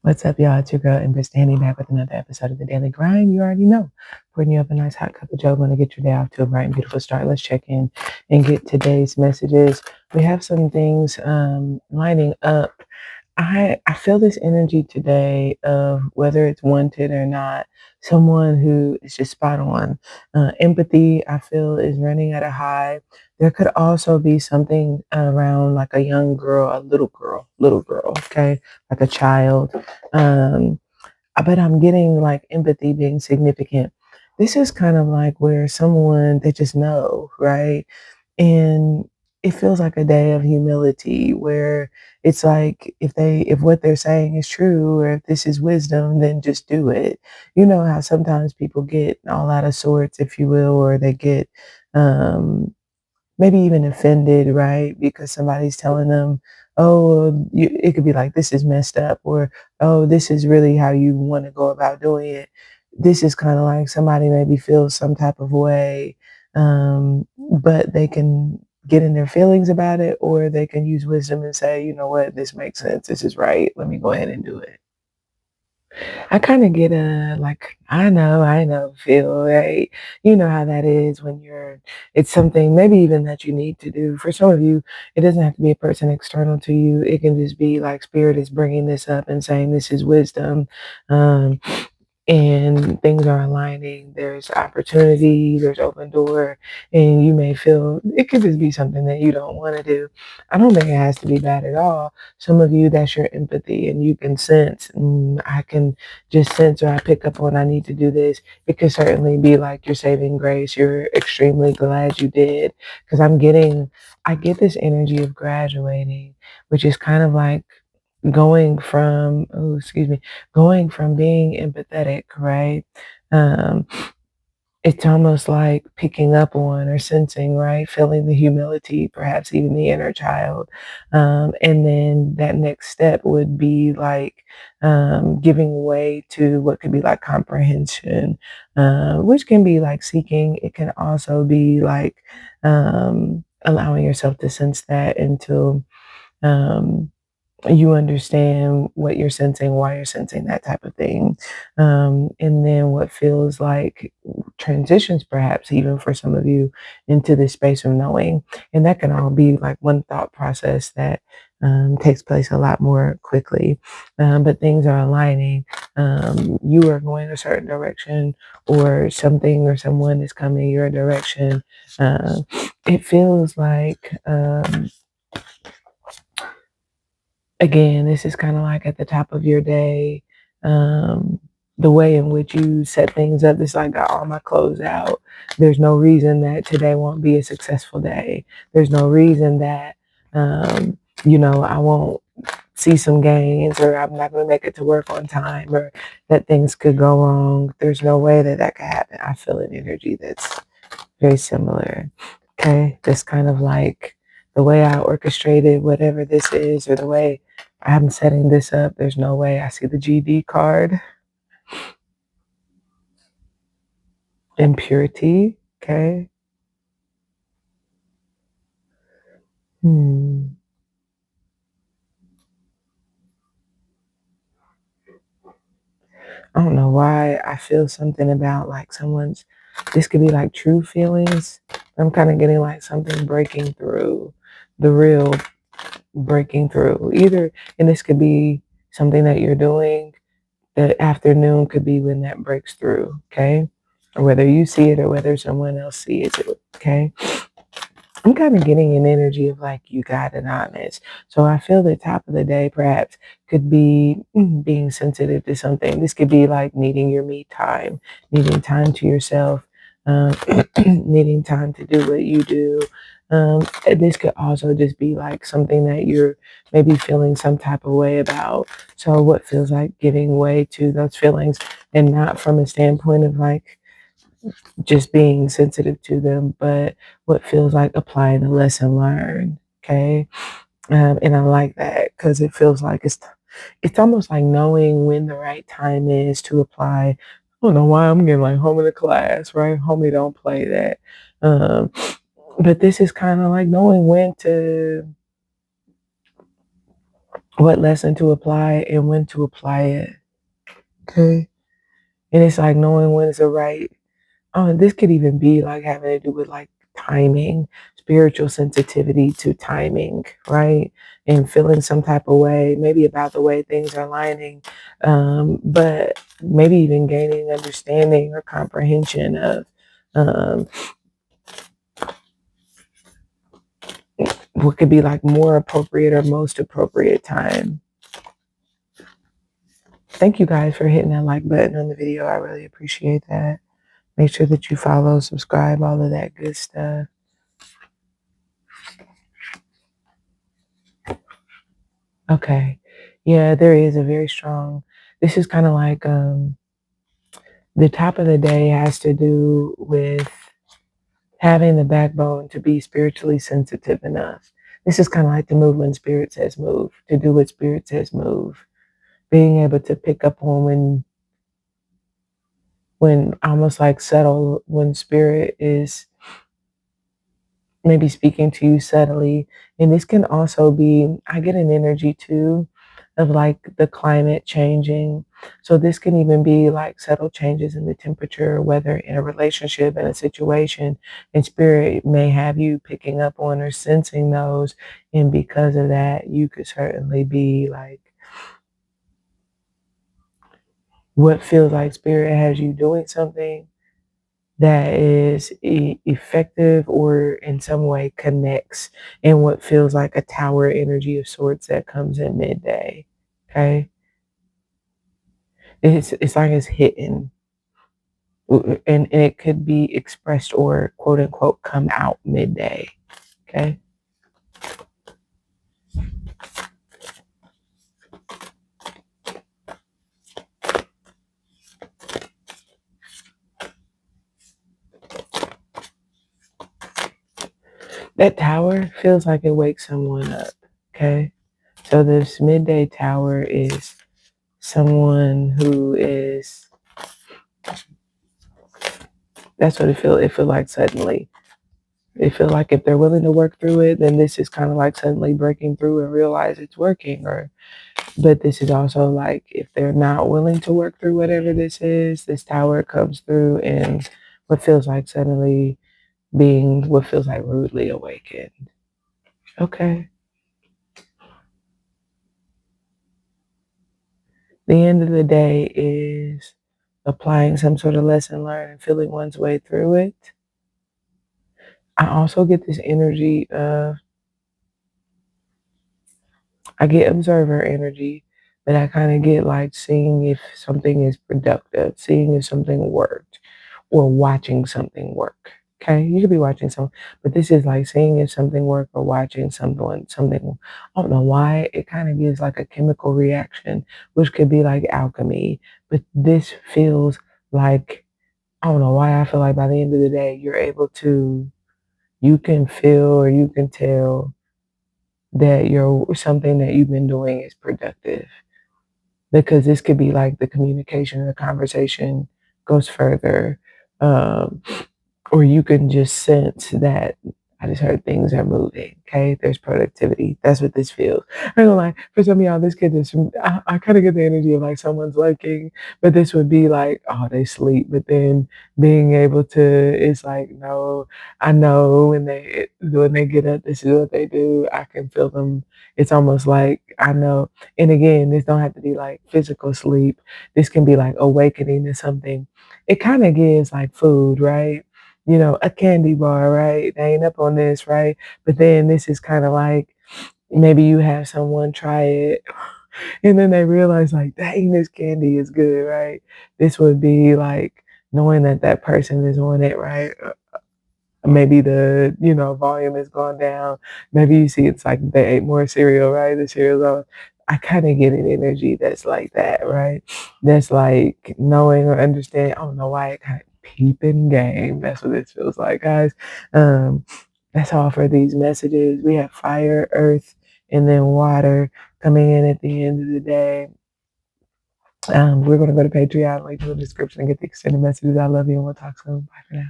What's up, y'all? It's your girl, Ember, standing back with another episode of the Daily Grind. You already know. Putting you up a nice hot cup of joe, going to get your day off to a bright and beautiful start. Let's check in and get today's messages. We have some things lining up. I feel this energy today of whether it's wanted or not, someone who is just spot on. Empathy, I feel, is running at a high. There could also be something around like a young girl, a little girl, okay, like a child. Um, but I'm getting like empathy being significant. This is kind of like where someone they just know, right? And it feels like a day of humility where it's like if what they're saying is true or if this is wisdom, then just do it. You know how sometimes people get all out of sorts, if you will, or they get um maybe even offended, right? Because somebody's telling them, oh, it could be like, this is messed up, or, oh, this is really how you want to go about doing it. This is kind of like somebody maybe feels some type of way, but they can get in their feelings about it, or they can use wisdom and say, you know what, this makes sense. This is right. Let me go ahead and do it. I kind of get a like I know feel right. You know how that is when it's something maybe even that you need to do. For some of you, it doesn't have to be a person external to you. It can just be like spirit is bringing this up and saying this is wisdom. Um, and things are aligning. There's opportunity, there's open door, and you may feel it could just be something that you don't want to do. I don't think it has to be bad at all. Some of you, that's your empathy, and you can sense, I can just sense or I pick up on I need to do this. It could certainly be like your saving grace. You're extremely glad you did. Because I get this energy of graduating, which is kind of like going from oh excuse me going from being empathetic, right? um it's almost like picking up on or sensing, right, feeling the humility, perhaps even the inner child. And then that next step would be like giving way to what could be like comprehension, which can be like seeking. It can also be like allowing yourself to sense that until um, you understand what you're sensing, why you're sensing that type of thing. And then what feels like transitions, perhaps even for some of you, into this space of knowing. And that can all be like one thought process that takes place a lot more quickly. But things are aligning. You are going a certain direction, or something or someone is coming your direction. Uh, it feels like. Again, this is kind of like at the top of your day, the way in which you set things up. It's like got all my clothes out. There's no reason that today won't be a successful day. There's no reason that, I won't see some gains, or I'm not going to make it to work on time, or that things could go wrong. There's no way that that could happen. I feel an energy that's very similar. Okay. That's kind of like the way I orchestrated whatever this is, or the way I'm setting this up. There's no way. I see the GD card, impurity. Okay. Hmm. I don't know why I feel something about like this could be like true feelings. I'm kind of getting like something breaking through, the real breaking through. Either, and this could be something that you're doing. The afternoon could be when that breaks through, okay? Or whether you see it or whether someone else sees it, okay? I'm kind of getting an energy of like you got it honest. So I feel the top of the day perhaps could be being sensitive to something. This could be like needing your me time, needing time to yourself, um, needing time to do what you do. And this could also just be like something that you're maybe feeling some type of way about. So what feels like giving way to those feelings, and not from a standpoint of like just being sensitive to them, but what feels like applying the lesson learned. Okay. And I like that because it feels like it's almost like knowing when the right time is to apply. I don't know why I'm getting like home in the class, right? Homie, don't play that. Um, but this is kind of like knowing when to what lesson to apply and when to apply it. Okay. And it's like knowing when is the right. Oh, this could even be like having to do with like timing, spiritual sensitivity to timing, right? And feeling some type of way, maybe about the way things are lining, but maybe even gaining understanding or comprehension of um, what could be like more appropriate or most appropriate time. Thank you guys for hitting that like button on the video. I really appreciate that. Make sure that you follow, subscribe, all of that good stuff. Okay. Yeah, there is a very strong, this is kind of like the top of the day has to do with having the backbone to be spiritually sensitive enough. This is kind of like to move when spirit says move, to do what spirit says move. Being able to pick up on when almost like settle when spirit is maybe speaking to you subtly. And this can also be, I get an energy too of like the climate changing. So this can even be like subtle changes in the temperature, whether in a relationship, in a situation, and spirit may have you picking up on or sensing those. And because of that, you could certainly be like, what feels like spirit has you doing something that is effective or in some way connects in what feels like a tower energy of sorts that comes in midday. Okay. It's like it's hitting and it could be expressed or quote unquote come out midday. Okay. That tower feels like it wakes someone up. Okay. So this midday tower is someone who is, that's what it feel like suddenly. They feel like if they're willing to work through it, then this is kind of like suddenly breaking through and realize it's working. Or, but this is also like if they're not willing to work through whatever this is, this tower comes through and what feels like suddenly being what feels like rudely awakened. Okay. The end of the day is applying some sort of lesson learned and feeling one's way through it. I also get this energy of I get observer energy, but I kind of get like seeing if something is productive, seeing if something worked, or watching something work. Okay, you could be watching something, but this is like seeing if something worked or watching something. I don't know why it kind of gives like a chemical reaction, which could be like alchemy, but this feels like I don't know why I feel like by the end of the day you're able to you can feel or you can tell that you're something that you've been doing is productive because this could be like the communication and the conversation goes further um, or you can just sense that I just heard things are moving. Okay, there's productivity. That's what this feels. I ain't gonna lie. For some of y'all, this could just I kind of get the energy of like someone's lurking, but this would be like, oh, they sleep. But then being able to, it's like, no, I know when they get up, this is what they do. I can feel them. It's almost like I know. And again, this don't have to be like physical sleep. This can be like awakening to something. It kind of gives like food, right? You know, a candy bar, right? They ain't up on this, right? But then this is kind of like maybe you have someone try it and then they realize like, dang, this candy is good, right? This would be like knowing that that person is on it, right? Maybe the volume has gone down. Maybe you see it's like they ate more cereal, right? The cereal's on. I kind of get an energy that's like that, right? That's like knowing or understanding. I don't know why it kind of peeping game. That's what this feels like, guys. Um, that's all for these messages. We have fire, earth, and then water coming in at the end of the day. We're going to go to Patreon, link in the description, and get the extended messages. I love you, and we'll talk soon. Bye for now.